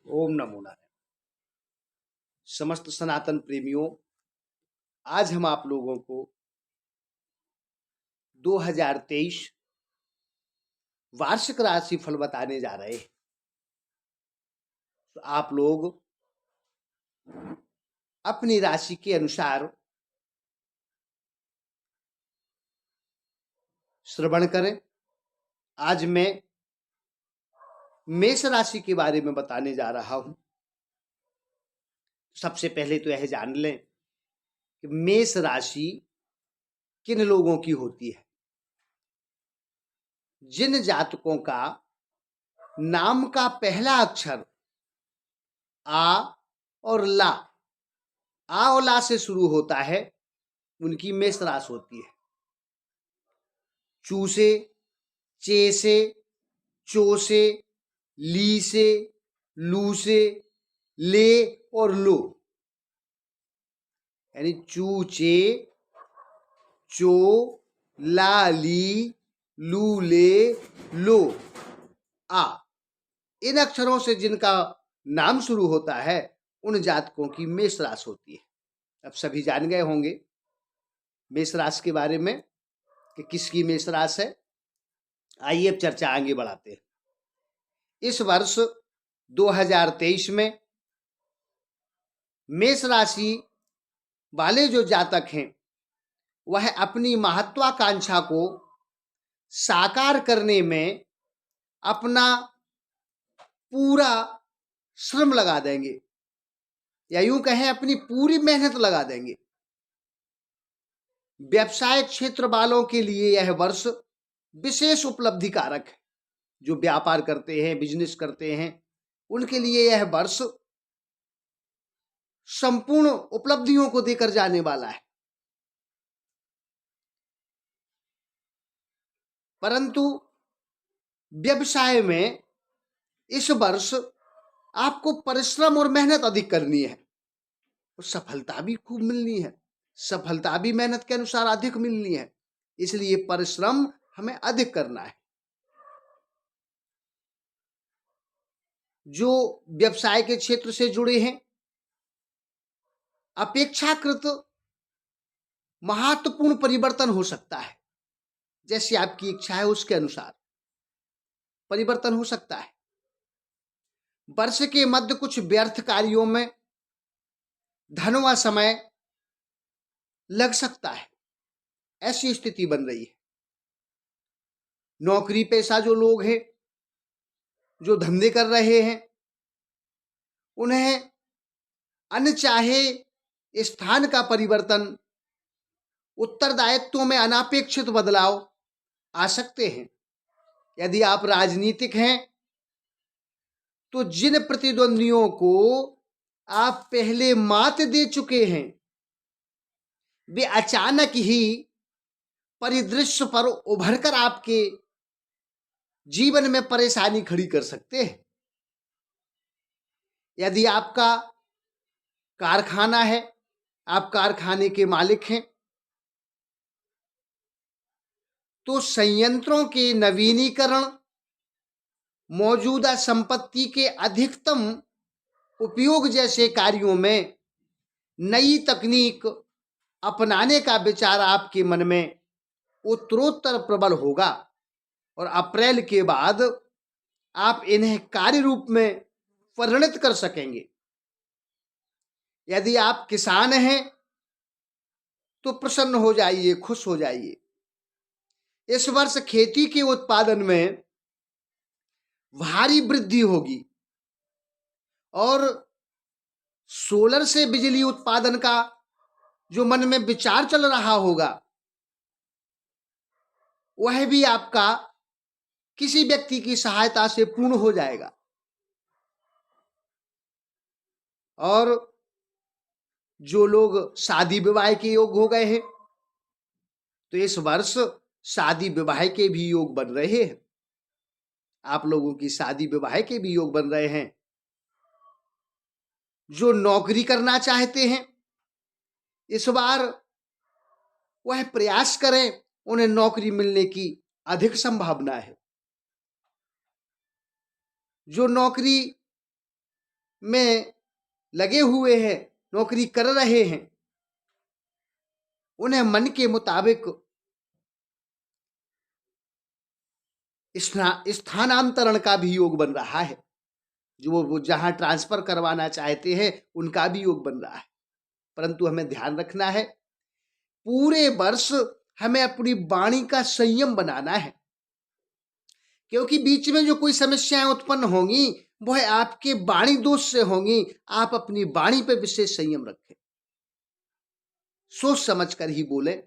ओम नमो नारायण। समस्त सनातन प्रेमियों, आज हम आप लोगों को 2023 वार्षिक राशि फल बताने जा रहे हैं। तो आप लोग अपनी राशि के अनुसार श्रवण करें। आज मैं मेष राशि के बारे में बताने जा रहा हूं। सबसे पहले तो यह जान लें कि मेष राशि किन लोगों की होती है। जिन जातकों का नाम का पहला अक्षर आ और ला, आ और ला से शुरू होता है, उनकी मेष राशि होती है। चू से, चे से, चो से, ली से, लू से, ले और लो, यानी चू चे, चो, ला ली, लू ले, लो, आ, इन अक्षरों से जिनका नाम शुरू होता है उन जातकों की मेष राशि होती है। अब सभी जान गए होंगे मेष राशि के बारे में कि किसकी मेष राशि है। आइए अब चर्चा आगे बढ़ाते हैं। इस वर्ष 2023 में मेष राशि वाले जो जातक हैं वह अपनी महत्वाकांक्षा को साकार करने में अपना पूरा श्रम लगा देंगे, या यूं कहें अपनी पूरी मेहनत लगा देंगे। व्यवसाय क्षेत्र वालों के लिए यह वर्ष विशेष उपलब्धि कारक है। जो व्यापार करते हैं, बिजनेस करते हैं, उनके लिए यह वर्ष संपूर्ण उपलब्धियों को देकर जाने वाला है। परंतु व्यवसाय में इस वर्ष आपको परिश्रम और मेहनत अधिक करनी है और सफलता भी खूब मिलनी है। सफलता भी मेहनत के अनुसार अधिक मिलनी है, इसलिए परिश्रम हमें अधिक करना है। जो व्यवसाय के क्षेत्र से जुड़े हैं, अपेक्षाकृत महत्वपूर्ण परिवर्तन हो सकता है। जैसी आपकी इच्छा है उसके अनुसार परिवर्तन हो सकता है। वर्ष के मध्य कुछ व्यर्थ कार्यों में धन व समय लग सकता है, ऐसी स्थिति बन रही है। नौकरी पेशा जो लोग हैं, जो धंधे कर रहे हैं, उन्हें अनचाहे स्थान का परिवर्तन, उत्तरदायित्वों में अनापेक्षित बदलाव आ सकते हैं। यदि आप राजनीतिक हैं तो जिन प्रतिद्वंदियों को आप पहले मात दे चुके हैं वे अचानक ही परिदृश्य पर उभरकर आपके जीवन में परेशानी खड़ी कर सकते हैं। यदि आपका कारखाना है, आप कारखाने के मालिक हैं, तो संयंत्रों के नवीनीकरण, मौजूदा संपत्ति के अधिकतम उपयोग जैसे कार्यों में नई तकनीक अपनाने का विचार आपके मन में उत्तरोत्तर प्रबल होगा और अप्रैल के बाद आप इन्हें कार्य रूप में परिणत कर सकेंगे। यदि आप किसान हैं तो प्रसन्न हो जाइए, खुश हो जाइए। इस वर्ष खेती के उत्पादन में भारी वृद्धि होगी और सोलर से बिजली उत्पादन का जो मन में विचार चल रहा होगा वह भी आपका किसी व्यक्ति की सहायता से पूर्ण हो जाएगा। और जो लोग शादी विवाह के योग हो गए हैं तो इस वर्ष शादी विवाह के भी योग बन रहे हैं। आप लोगों की शादी विवाह के भी योग बन रहे हैं। जो नौकरी करना चाहते हैं इस बार वह प्रयास करें, उन्हें नौकरी मिलने की अधिक संभावना है। जो नौकरी में लगे हुए हैं, नौकरी कर रहे हैं, उन्हें मन के मुताबिक स्थानांतरण का भी योग बन रहा है। जो वो जहां ट्रांसफर करवाना चाहते हैं उनका भी योग बन रहा है। परंतु हमें ध्यान रखना है, पूरे वर्ष हमें अपनी वाणी का संयम बनाना है, क्योंकि बीच में जो कोई समस्याएं उत्पन्न होंगी वह आपके वाणी दोष से होंगी। आप अपनी वाणी पर विशेष संयम रखें, सोच समझ कर ही बोले।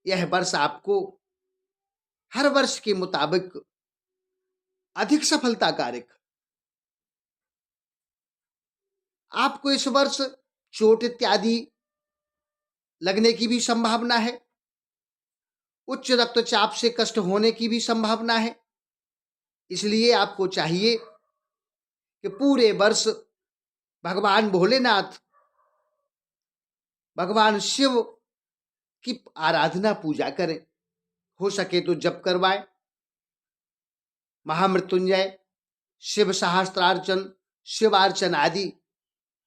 यह वर्ष आपको हर वर्ष के मुताबिक अधिक सफलता कारक। आपको इस वर्ष चोट इत्यादि लगने की भी संभावना है, उच्च रक्तचाप से कष्ट होने की भी संभावना है। इसलिए आपको चाहिए कि पूरे वर्ष भगवान भोलेनाथ, भगवान शिव की आराधना पूजा करें। हो सके तो जप करवाएं, महामृत्युंजय, शिव सहस्त्रार्चन, शिवार्चन आदि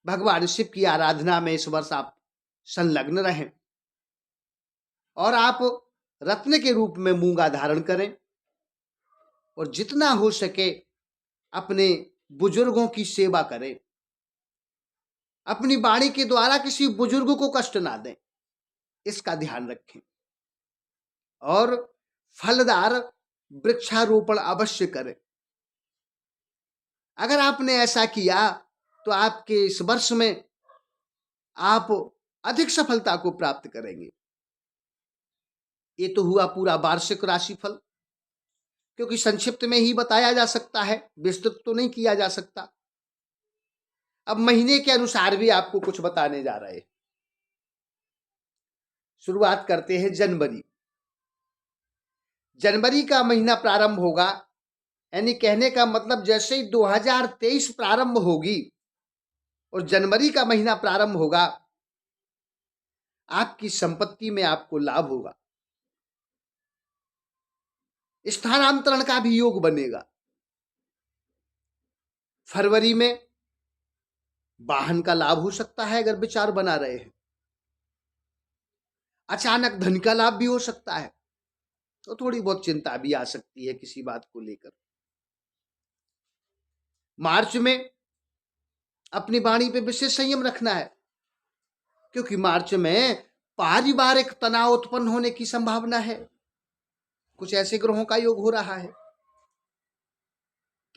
भगवान शिव की आराधना में इस वर्ष आप संलग्न रहें। और आप रत्न के रूप में मूंगा धारण करें और जितना हो सके अपने बुजुर्गों की सेवा करें। अपनी वाणी के द्वारा किसी बुजुर्ग को कष्ट ना दें, इसका ध्यान रखें। और फलदार वृक्षारोपण अवश्य करें। अगर आपने ऐसा किया तो आपके इस वर्ष में आप अधिक सफलता को प्राप्त करेंगे। ये तो हुआ पूरा वार्षिक राशिफल, क्योंकि संक्षिप्त में ही बताया जा सकता है, विस्तृत तो नहीं किया जा सकता। अब महीने के अनुसार भी आपको कुछ बताने जा रहे हैं। शुरुआत करते हैं जनवरी। जनवरी का महीना प्रारंभ होगा, यानी कहने का मतलब जैसे ही 2023 प्रारंभ होगी और जनवरी का महीना प्रारंभ होगा, आपकी संपत्ति में आपको लाभ होगा। स्थानांतरण का भी योग बनेगा। फरवरी में वाहन का लाभ हो सकता है अगर विचार बना रहे हैं। अचानक धन का लाभ भी हो सकता है, तो थोड़ी बहुत चिंता भी आ सकती है किसी बात को लेकर। मार्च में अपनी वाणी पे विशेष संयम रखना है, क्योंकि मार्च में पारिवारिक तनाव उत्पन्न होने की संभावना है। कुछ ऐसे ग्रहों का योग हो रहा है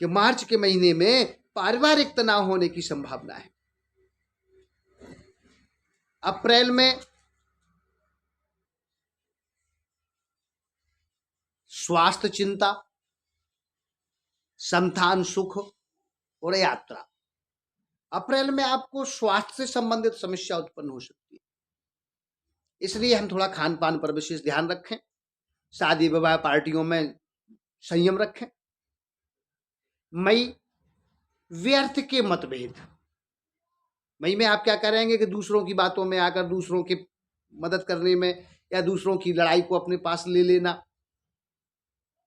कि मार्च के महीने में पारिवारिक तनाव होने की संभावना है। अप्रैल में स्वास्थ्य चिंता, संतान सुख और यात्रा। अप्रैल में आपको स्वास्थ्य से संबंधित समस्या उत्पन्न हो सकती है, इसलिए हम थोड़ा खान पान पर विशेष ध्यान रखें। शादी विवाह पार्टियों में संयम रखें। मई, व्यर्थ के मतभेद। मई में आप क्या करेंगे कि दूसरों की बातों में आकर दूसरों की मदद करने में या दूसरों की लड़ाई को अपने पास ले लेना,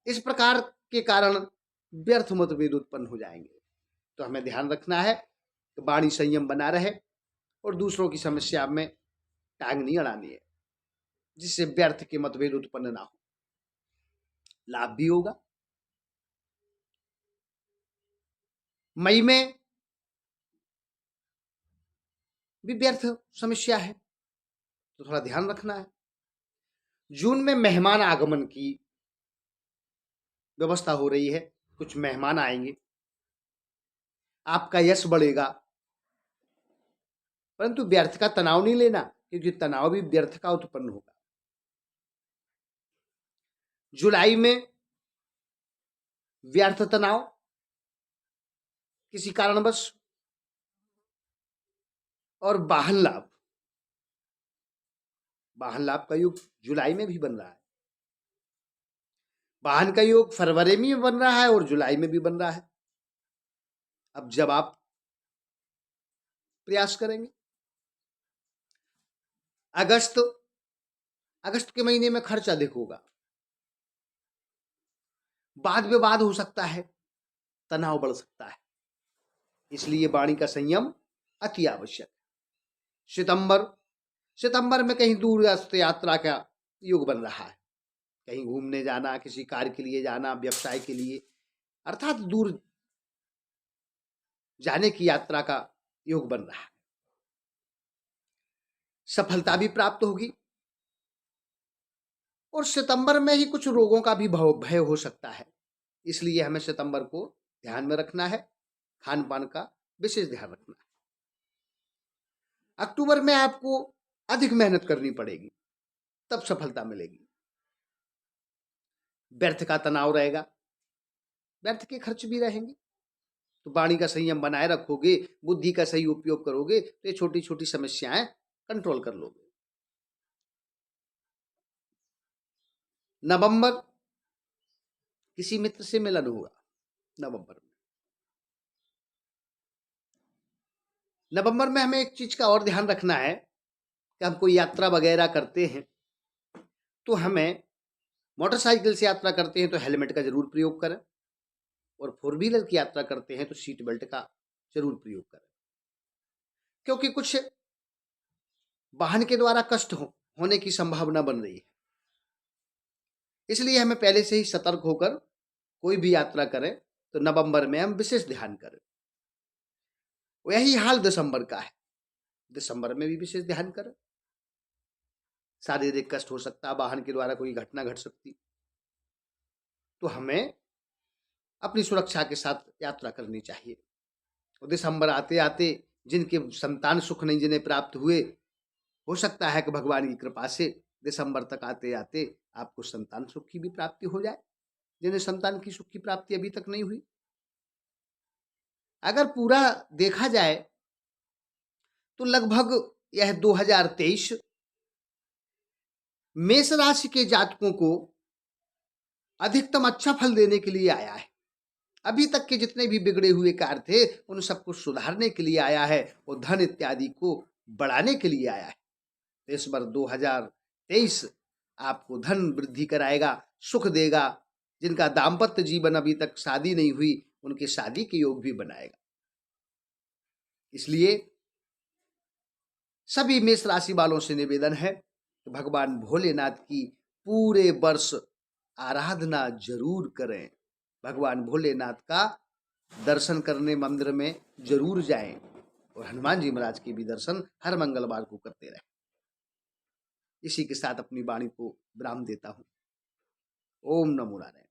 इस प्रकार के कारण व्यर्थ मतभेद उत्पन्न हो जाएंगे। तो हमें ध्यान रखना है कि वाणी संयम बना रहे और दूसरों की समस्या में टांग नहीं अड़ानी है, जिससे व्यर्थ के मतभेद उत्पन्न ना हो। लाभ भी होगा। मई में भी व्यर्थ समस्या है, तो थोड़ा ध्यान रखना है। जून में मेहमान आगमन की व्यवस्था हो रही है, कुछ मेहमान आएंगे, आपका यश बढ़ेगा, परंतु व्यर्थ का तनाव नहीं लेना, क्योंकि तनाव भी व्यर्थ का उत्पन्न होगा। जुलाई में व्यर्थ तनाव किसी कारणवश और वाहन लाभ। वाहन लाभ का योग जुलाई में भी बन रहा है। वाहन का योग फरवरी में भी बन रहा है और जुलाई में भी बन रहा है। अब जब आप प्रयास करेंगे, अगस्त के महीने में खर्च अधिक होगा, वाद विवाद हो सकता है, तनाव बढ़ सकता है। इसलिए वाणी का संयम अति आवश्यक है। सितंबर में कहीं दूर यात्रा का योग बन रहा है, कहीं घूमने जाना, किसी कार्य के लिए जाना, व्यवसाय के लिए, अर्थात दूर जाने की यात्रा का योग बन रहा है। सफलता भी प्राप्त होगी और सितंबर में ही कुछ रोगों का भी भय हो सकता है, इसलिए हमें सितंबर को ध्यान में रखना है, खान पान का विशेष ध्यान रखना है। अक्टूबर में आपको अधिक मेहनत करनी पड़ेगी, तब सफलता मिलेगी। व्यर्थ का तनाव रहेगा, व्यर्थ के खर्च भी रहेंगे, तो वाणी का संयम बनाए रखोगे, बुद्धि का सही उपयोग करोगे तो ये छोटी छोटी समस्याएं कंट्रोल कर लोगे। नवंबर, किसी मित्र से मिलन होगा नवंबर में। नवंबर में हमें एक चीज का और ध्यान रखना है कि हम कोई यात्रा वगैरह करते हैं तो हमें, मोटरसाइकिल से यात्रा करते हैं तो हेलमेट का जरूर प्रयोग करें, और फोर व्हीलर की यात्रा करते हैं तो सीट बेल्ट का जरूर प्रयोग करें, क्योंकि कुछ वाहन के द्वारा कष्ट होने की संभावना बन रही है। इसलिए हमें पहले से ही सतर्क होकर कोई भी यात्रा करें तो नवंबर में हम विशेष ध्यान करें। यही हाल दिसंबर का है, दिसंबर में भी विशेष ध्यान करें। शारीरिक कष्ट हो सकता है, वाहन के द्वारा कोई घटना घट सकती, तो हमें अपनी सुरक्षा के साथ यात्रा करनी चाहिए। और दिसंबर आते आते जिनके संतान सुख नहीं जिन्हें प्राप्त हुए, हो सकता है कि भगवान की कृपा से दिसंबर तक आते आते आपको संतान सुख की भी प्राप्ति हो जाए, जिन्हें संतान की सुख की प्राप्ति अभी तक नहीं हुई। अगर पूरा देखा जाए तो लगभग यह 2023 मेष राशि के जातकों को अधिकतम अच्छा फल देने के लिए आया है। अभी तक के जितने भी बिगड़े हुए कार्य थे उन सबको सुधारने के लिए आया है और धन इत्यादि को बढ़ाने के लिए आया है। इस बार 2023 आपको धन वृद्धि कराएगा, सुख देगा। जिनका दाम्पत्य जीवन अभी तक शादी नहीं हुई उनके शादी के योग भी बनाएगा। इसलिए सभी मेष राशि वालों से निवेदन है कि भगवान भोलेनाथ की पूरे वर्ष आराधना जरूर करें, भगवान भोलेनाथ का दर्शन करने मंदिर में जरूर जाएं और हनुमान जी महाराज के भी दर्शन हर मंगलवार को करते रहें। इसी के साथ अपनी वाणी को विराम देता हूं। ओम नमो नारायण।